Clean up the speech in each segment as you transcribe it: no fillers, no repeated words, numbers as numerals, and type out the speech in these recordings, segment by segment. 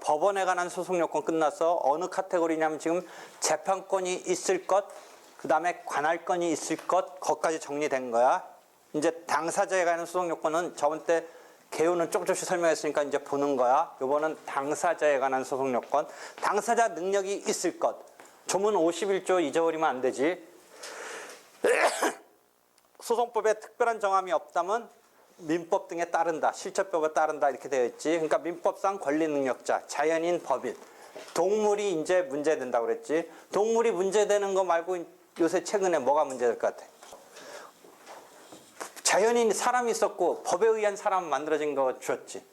법원에 관한 소송 요건 끝나서 어느 카테고리냐면 지금 재판권이 있을 것, 그 다음에 관할권이 있을 것, 거기까지 정리된 거야. 이제 당사자에 관한 소송 요건은 저번 때 개요는 조금씩 설명했으니까 이제 보는 거야. 요거는 당사자에 관한 소송 요건. 당사자 능력이 있을 것. 조문 51조 잊어버리면 안 되지. 소송법에 특별한 정함이 없다면 민법 등에 따른다, 실체법에 따른다 이렇게 되어 있지. 그러니까 민법상 권리 능력자, 자연인, 법인, 동물이 이제 문제된다고 그랬지. 동물이 문제되는 거 말고 요새 최근에 뭐가 문제될 것 같아? 자연인 사람이 있었고 법에 의한 사람 만들어진 거 주었지.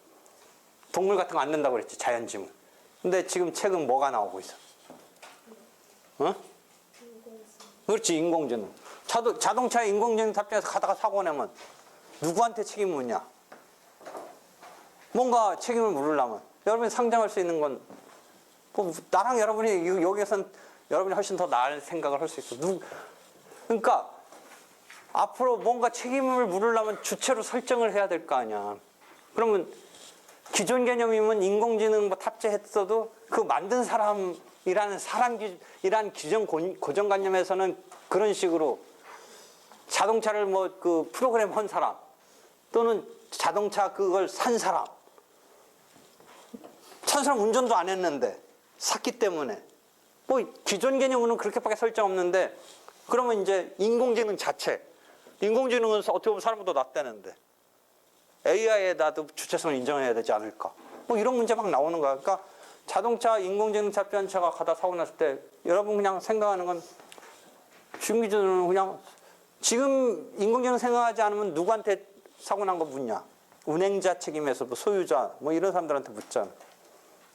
동물 같은 거 안 된다고 그랬지, 자연지문. 근데 지금 최근 뭐가 나오고 있어? 어? 그렇지, 인공지능. 자동차에 인공지능 탑재해서 가다가 사고 내면 누구한테 책임을 묻냐? 뭔가 책임을 물으려면 여러분이 상정할 수 있는 건 나랑 여러분이 여기에선 여러분이 훨씬 더 나을 생각을 할 수 있어. 그러니까 앞으로 뭔가 책임을 물으려면 주체로 설정을 해야 될 거 아니야. 그러면 기존 개념이면 인공지능 뭐 탑재했어도 그 만든 사람이라는 사람이라는 기존 고정관념에서는 그런 식으로 자동차를 뭐 그 프로그램 한 사람 또는 자동차 그걸 산 사람, 운전도 안 했는데 샀기 때문에 뭐 기존 개념으로는 그렇게밖에 설정 없는데, 그러면 이제 인공지능 자체, 인공지능은 어떻게 보면 사람보다 낫다는데 AI에 나도 주체성을 인정해야 되지 않을까? 뭐 이런 문제 막 나오는 거야. 그러니까 자동차 인공지능 탑재한 차가 가다 사고 났을 때 여러분 그냥 생각하는 건 지금 기준으로는 그냥 지금 인공지능 생각하지 않으면 누구한테 사고 난 거 묻냐? 운행자 책임에서 뭐 소유자 뭐 이런 사람들한테 묻잖아.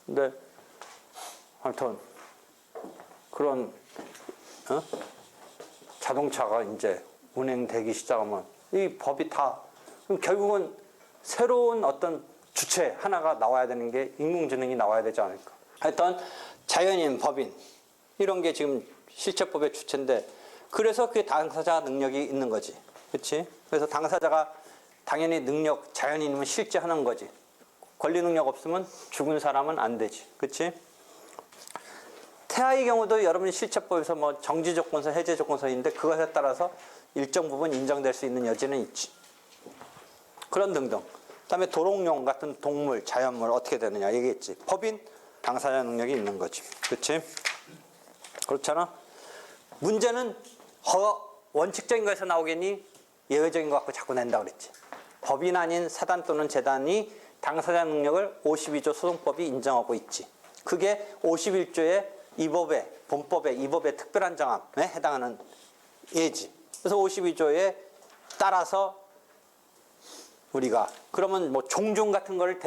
근데 하여튼 그런 자동차가 이제 운행되기 시작하면 이 법이 다 결국은 새로운 어떤 주체 하나가 나와야 되는 게 인공지능이 나와야 되지 않을까. 하여튼 자연인, 법인 이런 게 지금 실체법의 주체인데, 그래서 그게 당사자 능력이 있는 거지. 그렇지? 그래서 당사자가 당연히 능력, 자연인이면 실제 하는 거지. 권리 능력 없으면 죽은 사람은 안 되지. 그렇지? 태아의 경우도 여러분이 실체법에서 뭐 정지 조건서, 해제 조건서인데 그것에 따라서 일정 부분 인정될 수 있는 여지는 있지. 그런 등등. 그다음에 도롱뇽 같은 동물, 자연물 어떻게 되느냐 얘기했지. 법인, 당사자 능력이 있는 거지. 그렇지? 그렇잖아? 문제는 원칙적인 거에서 나오겠니? 예외적인 거 갖고 자꾸 낸다고 그랬지. 법인 아닌 사단 또는 재단이 당사자 능력을 52조 소송법이 인정하고 있지. 그게 51조의 본법의 이 법의 특별한 정함에 해당하는 예지. 그래서 52조에 따라서 우리가 그러면 뭐 종중 같은 거를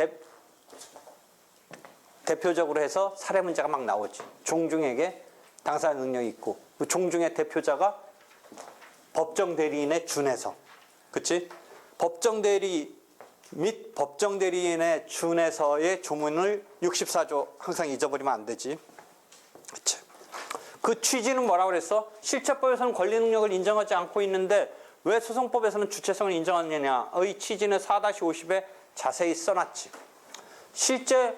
대표적으로 해서 사례 문제가 막 나오지. 종중에게 당사자 능력이 있고 그 종중의 대표자가 법정 대리인에 준해서, 그치? 법정 대리 및 법정 대리인에 준해서의 조문을 64조 항상 잊어버리면 안 되지. 그치? 그 취지는 뭐라고 그랬어? 실체법에서는 권리 능력을 인정하지 않고 있는데 왜 소송법에서는 주체성을 인정하느냐의 취지는 4-50에 자세히 써놨지. 실제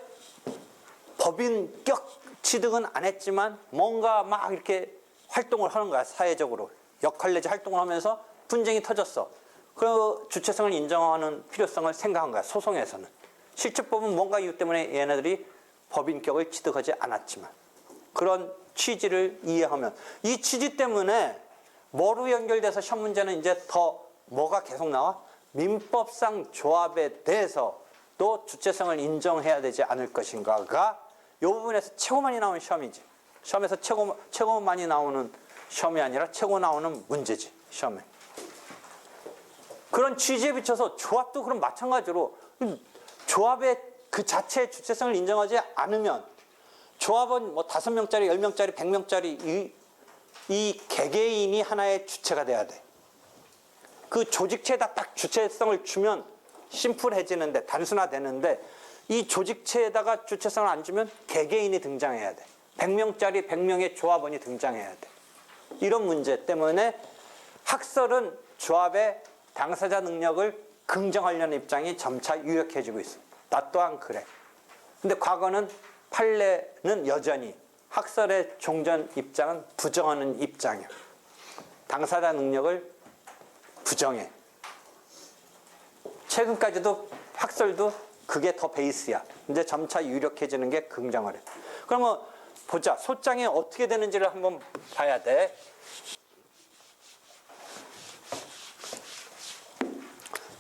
법인격 취득은 안 했지만 뭔가 막 이렇게 활동을 하는 거야. 사회적으로 역할 내지 활동을 하면서 분쟁이 터졌어. 그 주체성을 인정하는 필요성을 생각한 거야. 소송에서는. 실체법은 뭔가 이유 때문에 얘네들이 법인격을 취득하지 않았지만 그런 취지를 이해하면, 이 취지 때문에 뭐로 연결돼서 시험 문제는 이제 더 뭐가 계속 나와? 민법상 조합에 대해서도 주체성을 인정해야 되지 않을 것인가가 이 부분에서 최고 많이 나오는 시험이지. 시험에서 최고 많이 나오는 시험이 아니라 최고 나오는 문제지, 시험에. 그런 취지에 비춰서 조합도 그럼 마찬가지로 조합의 그 자체의 주체성을 인정하지 않으면 조합은 뭐 5명짜리, 10명짜리, 100명짜리 이 개개인이 하나의 주체가 돼야 돼. 그 조직체에다 딱 주체성을 주면 심플해지는데, 단순화되는데 이 조직체에다가 주체성을 안 주면 개개인이 등장해야 돼. 100명짜리 100명의 조합원이 등장해야 돼. 이런 문제 때문에 학설은 조합의 당사자 능력을 긍정하려는 입장이 점차 유력해지고 있어. 나 또한 그래. 근데 과거는 판례는 여전히 학설의 종전 입장은 부정하는 입장이야. 당사자 능력을 부정해. 최근까지도 학설도 그게 더 베이스야. 이제 점차 유력해지는 게 긍정을 해. 그러면 보자. 소장이 어떻게 되는지를 한번 봐야 돼.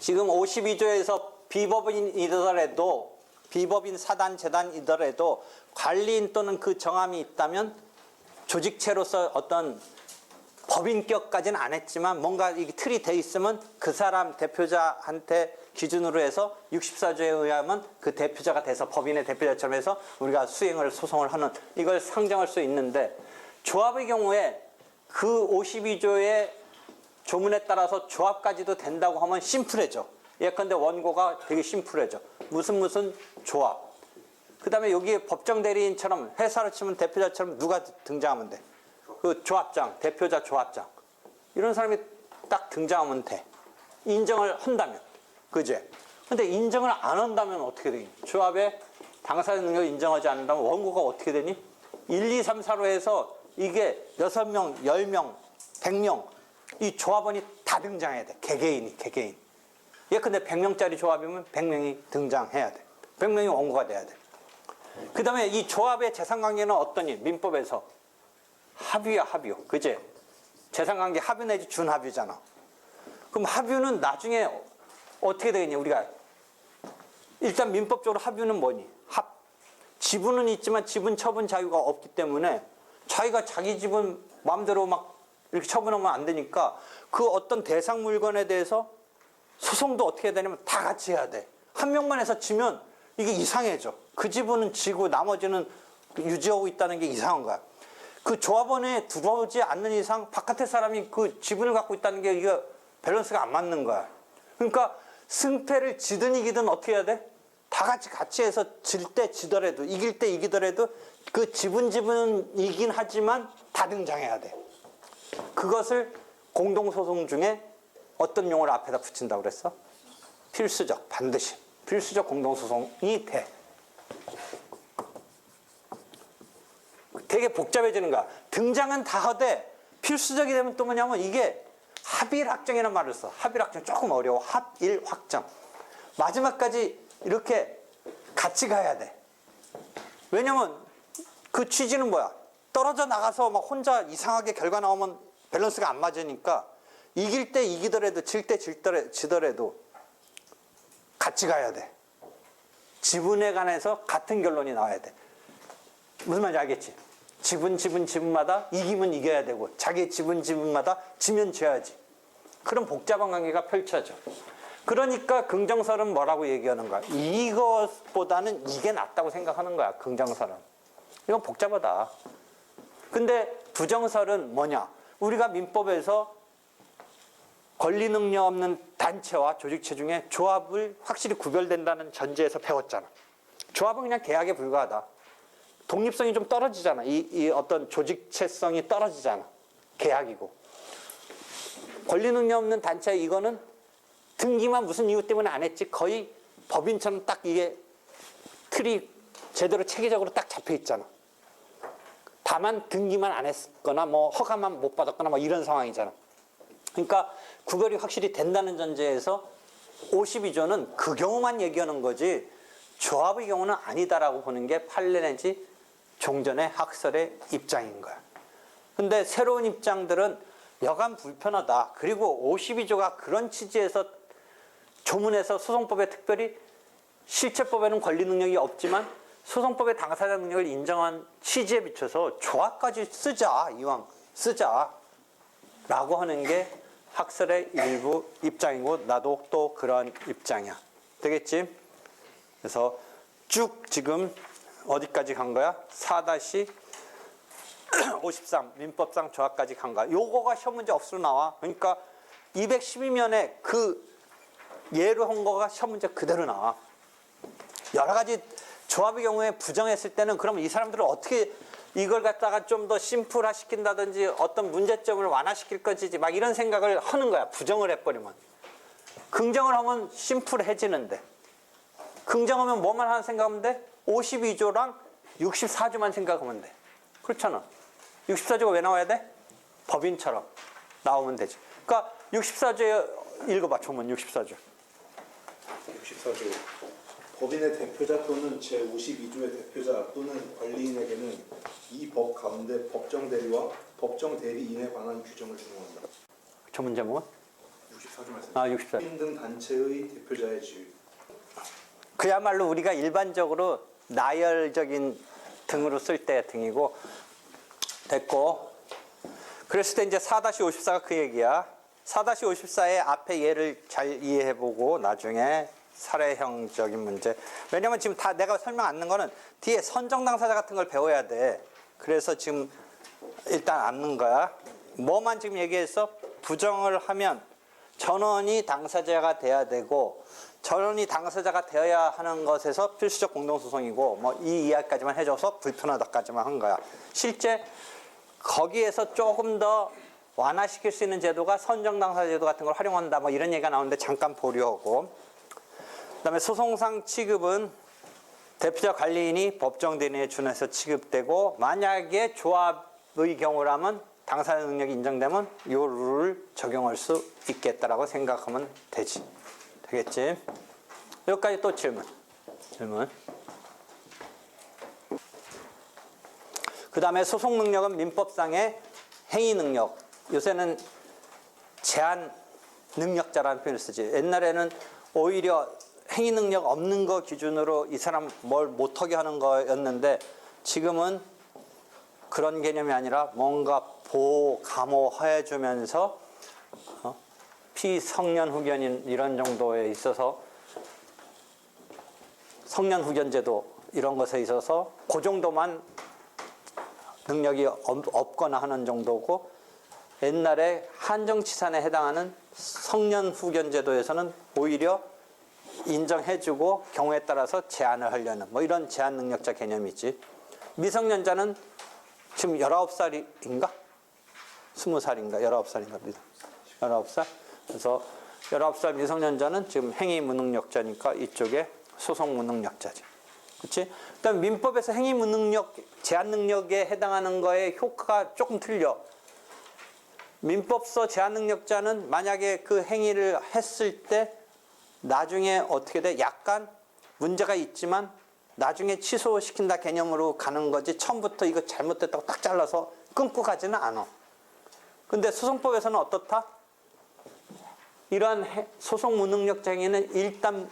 지금 52조에서 비법인 사단 재단이더라도 관리인 또는 그 정함이 있다면 조직체로서 어떤 법인격까지는 안 했지만 뭔가 이 틀이 돼 있으면 그 사람 대표자한테 기준으로 해서 64조에 의하면 그 대표자가 돼서 법인의 대표자처럼 해서 우리가 소송을 하는 이걸 상정할 수 있는데, 조합의 경우에 그 52조의 조문에 따라서 조합까지도 된다고 하면 심플해져. 예컨대 원고가 되게 심플해져. 무슨 조합. 그 다음에 여기에 법정 대리인처럼 회사로 치면 대표자처럼 누가 등장하면 돼? 그 조합장, 대표자 조합장. 이런 사람이 딱 등장하면 돼. 인정을 한다면. 그제? 근데 인정을 안 한다면 어떻게 되니? 조합의 당사자 능력을 인정하지 않는다면 원고가 어떻게 되니? 1, 2, 3, 4로 해서 이게 6명, 10명, 100명 이 조합원이 다 등장해야 돼. 개개인. 예컨대 100명짜리 조합이면 100명이 등장해야 돼. 100명이 원고가 돼야 돼. 그 다음에 이 조합의 재산관계는 어떠니? 민법에서 합유야, 합유. 그제? 재산관계 합유 내지 준합유잖아. 그럼 합유는 나중에 어떻게 되겠냐? 우리가 일단 민법적으로 합유는 뭐니? 지분은 있지만 지분 처분 자유가 없기 때문에 자기가 자기 지분 마음대로 막 이렇게 처분하면 안 되니까 그 어떤 대상 물건에 대해서 소송도 어떻게 해야 되냐면 다 같이 해야 돼. 한 명만 해서 지면 이게 이상해져. 그 지분은 지고 나머지는 유지하고 있다는 게 이상한 거야. 그 조합원에 들어오지 않는 이상 바깥의 사람이 그 지분을 갖고 있다는 게 이게 밸런스가 안 맞는 거야. 그러니까 승패를 지든 이기든 어떻게 해야 돼? 다 같이 해서 질 때 지더라도 이길 때 이기더라도 그 지분이긴 하지만 다 등장해야 돼. 그것을 공동소송 중에 어떤 용어를 앞에다 붙인다고 그랬어? 필수적, 반드시. 필수적 공동소송이 돼. 되게 복잡해지는 거야. 등장은 다 하되 필수적이 되면 또 뭐냐면 이게 합일확정이라는 말을 써. 합일확정 조금 어려워. 합일확정. 마지막까지 이렇게 같이 가야 돼. 왜냐면 그 취지는 뭐야? 떨어져 나가서 막 혼자 이상하게 결과 나오면 밸런스가 안 맞으니까 이길 때 이기더라도 질 때 지더라도 같이 가야 돼. 지분에 관해서 같은 결론이 나와야 돼. 무슨 말인지 알겠지? 지분마다 이기면 이겨야 되고 자기 지분마다 지면 져야지. 그런 복잡한 관계가 펼쳐져. 그러니까 긍정설은 뭐라고 얘기하는 거야? 이것보다는 이게 낫다고 생각하는 거야. 긍정설은. 이건 복잡하다. 근데 부정설은 뭐냐? 우리가 민법에서 권리 능력 없는 단체와 조직체 중에 조합을 확실히 구별된다는 전제에서 배웠잖아. 조합은 그냥 계약에 불과하다. 독립성이 좀 떨어지잖아. 이 어떤 조직체성이 떨어지잖아. 계약이고. 권리 능력 없는 단체 이거는 등기만 무슨 이유 때문에 안 했지 거의 법인처럼 딱 이게 틀이 제대로 체계적으로 딱 잡혀 있잖아. 다만 등기만 안 했거나 뭐 허가만 못 받았거나 뭐 이런 상황이잖아. 그러니까 구별이 확실히 된다는 전제에서 52조는 그 경우만 얘기하는 거지 조합의 경우는 아니다라고 보는 게 판례 내지 종전의 학설의 입장인 거야. 근데 새로운 입장들은 여간 불편하다. 그리고 52조가 그런 취지에서 조문에서 소송법에 특별히 실체법에는 권리 능력이 없지만 소송법의 당사자 능력을 인정한 취지에 비춰서 조합까지 쓰자. 이왕 쓰자. 라고 하는 게 학설의 일부 입장이고 나도 또 그런 입장이야. 되겠지? 그래서 쭉 지금 어디까지 간 거야? 4-53 민법상 조합까지 간 거야. 요거가 시험 문제 없으로 나와. 그러니까 212면에 그 예로 한 거가 시험 문제 그대로 나와. 여러 가지 조합의 경우에 부정했을 때는 그러면 이 사람들은 어떻게 이걸 갖다가 좀 더 심플화 시킨다든지 어떤 문제점을 완화시킬 것이지 막 이런 생각을 하는 거야. 부정을 해버리면. 긍정을 하면 심플해지는데 긍정하면 뭐만 하나 생각하면 돼? 52조랑 64조만 생각하면 돼. 그렇잖아. 64조가 왜 나와야 돼? 법인처럼 나오면 되지. 그러니까 64조에 읽어봐. 조문 64조. 64조. 법인의 대표자 또는 제52조의 대표자 또는 관리인에게는 이 법 가운데 법정 대리와 법정 대리인에 관한 규정을 준용한다. 조문 제목은? 64조 말씀. 64. 법인 등 단체의 대표자의 지위. 그야말로 우리가 일반적으로 나열적인 등으로 쓸 때 등이고 됐고 그랬을 때 이제 4-54가 그 얘기야. 4-54의 앞에 예를 잘 이해해보고 나중에 사례형적인 문제. 왜냐면 지금 다 내가 설명 안 넣은 거는 뒤에 선정 당사자 같은 걸 배워야 돼. 그래서 지금 일단 안 넣은 거야. 뭐만 지금 얘기했어? 부정을 하면 전원이 당사자가 돼야 되고 전원이 당사자가 되어야 하는 것에서 필수적 공동소송이고 뭐 이 이야기까지만 해줘서 불편하다까지만 한 거야. 실제 거기에서 조금 더 완화시킬 수 있는 제도가 선정 당사자 제도 같은 걸 활용한다 뭐 이런 얘기가 나오는데 잠깐 보려고. 그다음에 소송상 취급은 대표자 관리인이 법정 대리인에 준해서 취급되고 만약에 조합의 경우라면 당사자 능력이 인정되면 이 룰을 적용할 수 있겠다라고 생각하면 되지. 되겠지? 여기까지 또 질문. 그 다음에 소송 능력은 민법상의 행위 능력. 요새는 제한 능력자라는 표현을 쓰지. 옛날에는 오히려 행위 능력 없는 거 기준으로 이 사람 뭘 못하게 하는 거였는데 지금은 그런 개념이 아니라 뭔가 보호, 감호해 주면서 피성년 후견인 이런 정도에 있어서 성년 후견제도 이런 것에 있어서 그 정도만 능력이 없거나 하는 정도고 옛날에 한정치산에 해당하는 성년 후견제도에서는 오히려 인정해주고 경우에 따라서 제한을 하려는 뭐 이런 제한 능력자 개념이지. 미성년자는 지금 19살인가? 20살인가? 19살인가? 19살? 그래서 19살 미성년자는 지금 행위 무능력자니까 이쪽에 소송 무능력자지. 그렇지? 그다음 민법에서 행위 무능력, 제한 능력에 해당하는 거에 효과가 조금 틀려. 민법서 제한 능력자는 만약에 그 행위를 했을 때 나중에 어떻게 돼? 약간 문제가 있지만 나중에 취소시킨다 개념으로 가는 거지 처음부터 이거 잘못됐다고 딱 잘라서 끊고 가지는 않아. 근데 소송법에서는 어떻다? 이러한 소송 무능력자 행위는 일단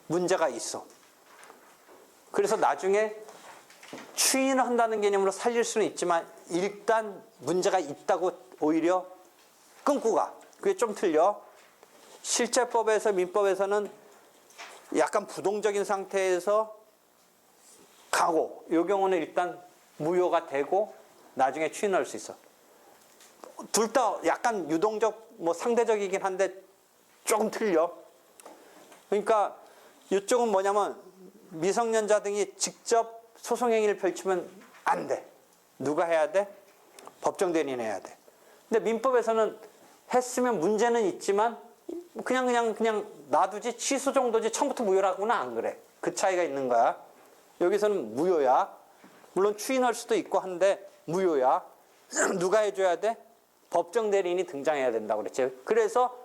문제가 있어. 그래서 나중에 추인을 한다는 개념으로 살릴 수는 있지만 일단 문제가 있다고 오히려 끊고 가. 그게 좀 틀려. 실제법에서 민법에서는 약간 부동적인 상태에서 가고 이 경우는 일단 무효가 되고 나중에 추인할 수 있어. 둘 다 약간 유동적 뭐 상대적이긴 한데 조금 틀려. 그러니까 이쪽은 뭐냐면 미성년자 등이 직접 소송 행위를 펼치면 안 돼. 누가 해야 돼? 법정 대리인 해야 돼. 근데 민법에서는 했으면 문제는 있지만 그냥 놔두지 취소 정도지 처음부터 무효라고는 안 그래. 그 차이가 있는 거야. 여기서는 무효야. 물론 추인할 수도 있고 한데 무효야. 누가 해줘야 돼? 법정 대리인이 등장해야 된다고 그랬지. 그래서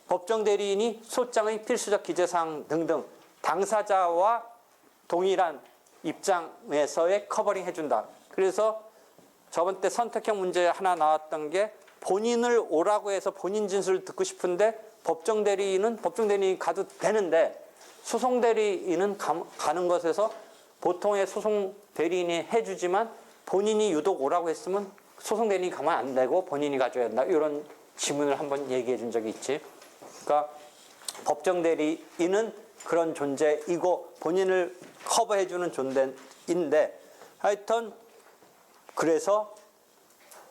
법정 대리인이 소장의 필수적 기재사항 등등 당사자와 동일한 입장에서의 커버링 해준다. 그래서 저번 때 선택형 문제 하나 나왔던 게 본인을 오라고 해서 본인 진술을 듣고 싶은데 법정 대리인이 가도 되는데 소송 대리인은 가는 것에서 보통의 소송 대리인이 해주지만 본인이 유독 오라고 했으면 소송 대리인이 가면 안 되고 본인이 가줘야 된다. 이런 지문을 한번 얘기해 준 적이 있지. 그러니까 법정 대리인은 그런 존재이고 본인을 커버해 주는 존재인데 하여튼 그래서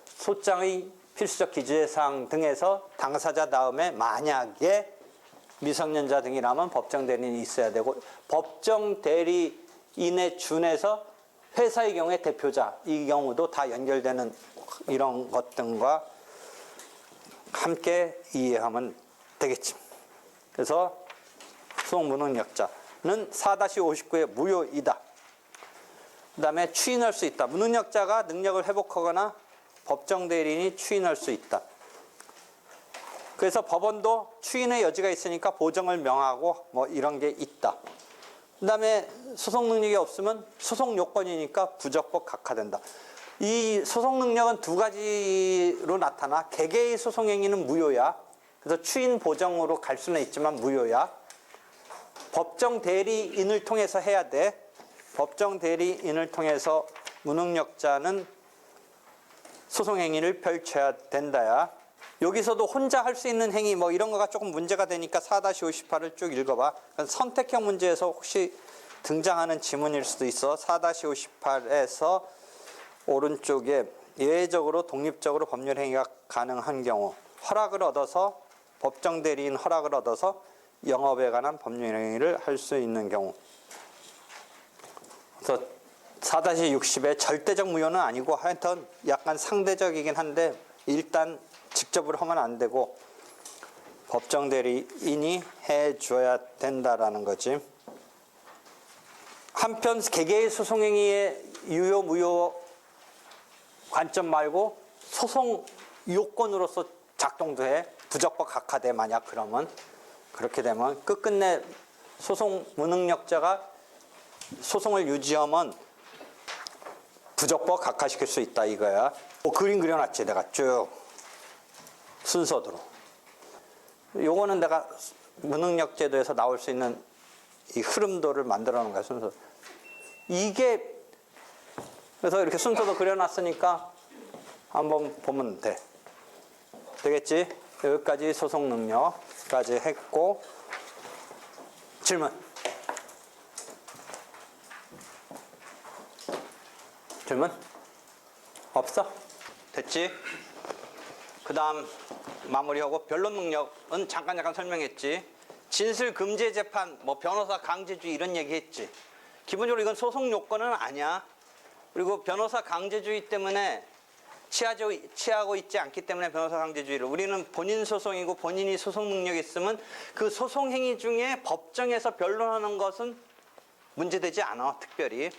소장의 필수적 기재사항 등에서 당사자 다음에 만약에 미성년자 등이라면 법정 대리인이 있어야 되고 법정 대리인에 준해서 회사의 경우에 대표자 이 경우도 다 연결되는 이런 것 등과 함께 이해하면 되겠지. 그래서 소송 무능력자는 4-59의 무효이다. 그 다음에 추인할 수 있다. 무능력자가 능력을 회복하거나 법정 대리인이 추인할 수 있다. 그래서 법원도 추인의 여지가 있으니까 보정을 명하고 뭐 이런 게 있다. 그 다음에 소송 능력이 없으면 소송 요건이니까 부적법 각하된다. 이 소송 능력은 두 가지로 나타나. 개개의 소송 행위는 무효야. 그래서 추인 보정으로 갈 수는 있지만 무효야. 법정 대리인을 통해서 해야 돼. 법정 대리인을 통해서 무능력자는 소송 행위를 펼쳐야 된다야. 여기서도 혼자 할 수 있는 행위 뭐 이런 거가 조금 문제가 되니까 4-58을 쭉 읽어봐. 선택형 문제에서 혹시 등장하는 지문일 수도 있어. 4-58에서 오른쪽에 예외적으로 독립적으로 법률 행위가 가능한 경우, 허락을 얻어서 법정 대리인 허락을 얻어서 영업에 관한 법률 행위를 할 수 있는 경우. 그래서 4-60의 절대적 무효는 아니고 하여튼 약간 상대적이긴 한데 일단 직접으로 하면 안 되고 법정 대리인이 해줘야 된다라는 거지. 한편 개개의 소송행위의 유효 무효 관점 말고 소송 요건으로서 작동도 해. 부적법 각하돼. 만약 그러면 그렇게 되면 끝끝내 소송 무능력자가 소송을 유지하면 부적법 각하시킬 수 있다 이거야. 그림 그려놨지 내가 쭉 순서대로. 요거는 내가 무능력제도에서 나올 수 있는 이 흐름도를 만들어 놓은 거야 순서. 이게 그래서 이렇게 순서도 그려놨으니까 한번 보면 돼. 되겠지? 여기까지 소송 능력까지 했고 질문. 질문? 없어? 됐지? 그 다음 마무리하고 변론 능력은 잠깐 설명했지. 진술 금지 재판, 뭐 변호사 강제주의 이런 얘기 했지. 기본적으로 이건 소송 요건은 아니야. 그리고 변호사 강제주의 때문에 취하고 있지 않기 때문에 변호사 강제주의를. 우리는 본인 소송이고 본인이 소송 능력이 있으면 그 소송 행위 중에 법정에서 변론하는 것은 문제되지 않아. 특별히.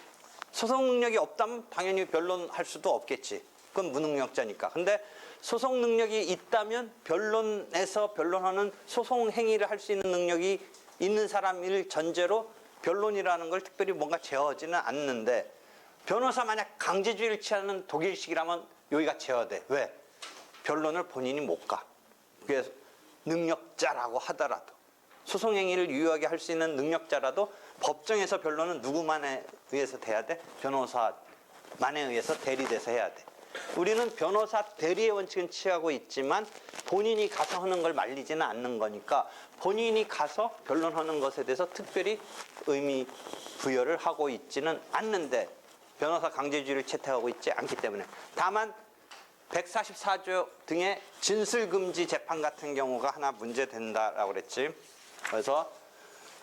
소송 능력이 없다면 당연히 변론할 수도 없겠지. 그건 무능력자니까. 근데 소송 능력이 있다면 변론에서 변론하는 소송 행위를 할 수 있는 능력이 있는 사람을 전제로 변론이라는 걸 특별히 뭔가 제어하지는 않는데, 변호사 만약 강제주의를 취하는 독일식이라면 여기가 제어돼. 왜? 변론을 본인이 못 가. 그게 능력자라고 하더라도, 소송 행위를 유효하게 할 수 있는 능력자라도 법정에서 변론은 누구만에 의해서 돼야 돼? 변호사만에 의해서 대리돼서 해야 돼. 우리는 변호사 대리의 원칙은 취하고 있지만 본인이 가서 하는 걸 말리지는 않는 거니까 본인이 가서 변론하는 것에 대해서 특별히 의미 부여를 하고 있지는 않는데, 변호사 강제주의를 채택하고 있지 않기 때문에. 다만 144조 등의 진술금지 재판 같은 경우가 하나 문제된다라고 그랬지. 그래서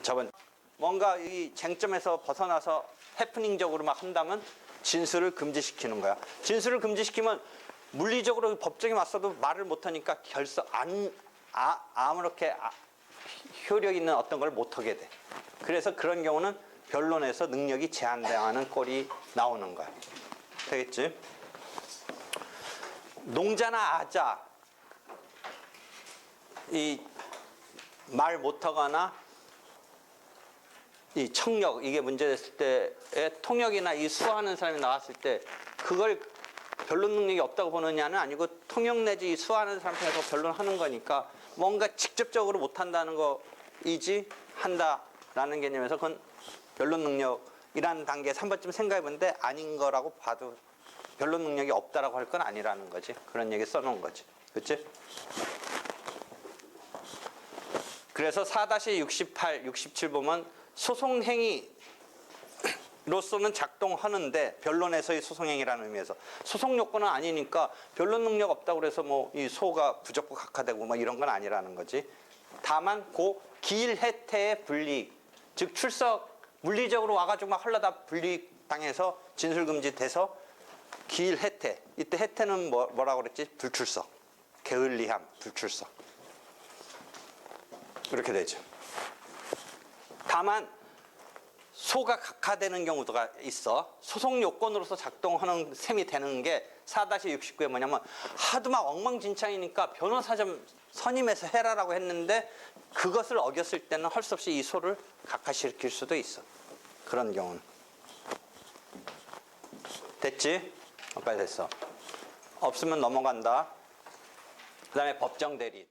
저번 뭔가 이 쟁점에서 벗어나서 해프닝적으로 막 한다면 진술을 금지시키는 거야. 진술을 금지시키면 물리적으로 법정에 맞서도 말을 못하니까 아무렇게 효력 있는 어떤 걸 못하게 돼. 그래서 그런 경우는 변론에서 능력이 제한당하는 꼴이 나오는 거야. 되겠지? 농자나 아자, 이 말 못하거나 이 청력, 이게 문제됐을 때에 통역이나 이 수화하는 사람이 나왔을 때 그걸 변론 능력이 없다고 보느냐는 아니고, 통역 내지 이 수화하는 사람 통해서 변론하는 거니까 뭔가 직접적으로 못한다는 거이지 한다라는 개념에서 그건 변론 능력이라는 단계에서 한 번쯤 생각해 보는데 아닌 거라고 봐도 변론 능력이 없다라고 할 건 아니라는 거지. 그런 얘기 써놓은 거지. 그렇지? 그래서 4-68, 67 보면 소송행위로서는 작동하는데, 변론에서의 소송행위라는 의미에서 소송 요건은 아니니까 변론 능력 없다고 그래서 뭐 이 소가 부적법 각하되고 뭐 이런 건 아니라는 거지. 다만 그 기일혜태의 불이익, 즉 출석 물리적으로 와가지고 막 흘러다 불이익 당해서 진술금지 돼서 기일혜태, 이때 혜태는 뭐라고 그랬지? 불출석, 게을리함, 불출석, 이렇게 되죠. 다만 소가 각하되는 경우가 있어. 소송 요건으로서 작동하는 셈이 되는 게 4-69에 뭐냐면 하도 막 엉망진창이니까 변호사 좀 선임해서 해라라고 했는데 그것을 어겼을 때는 할 수 없이 이 소를 각하시킬 수도 있어. 그런 경우는. 됐지? 빨리 됐어. 없으면 넘어간다. 그 다음에 법정 대리.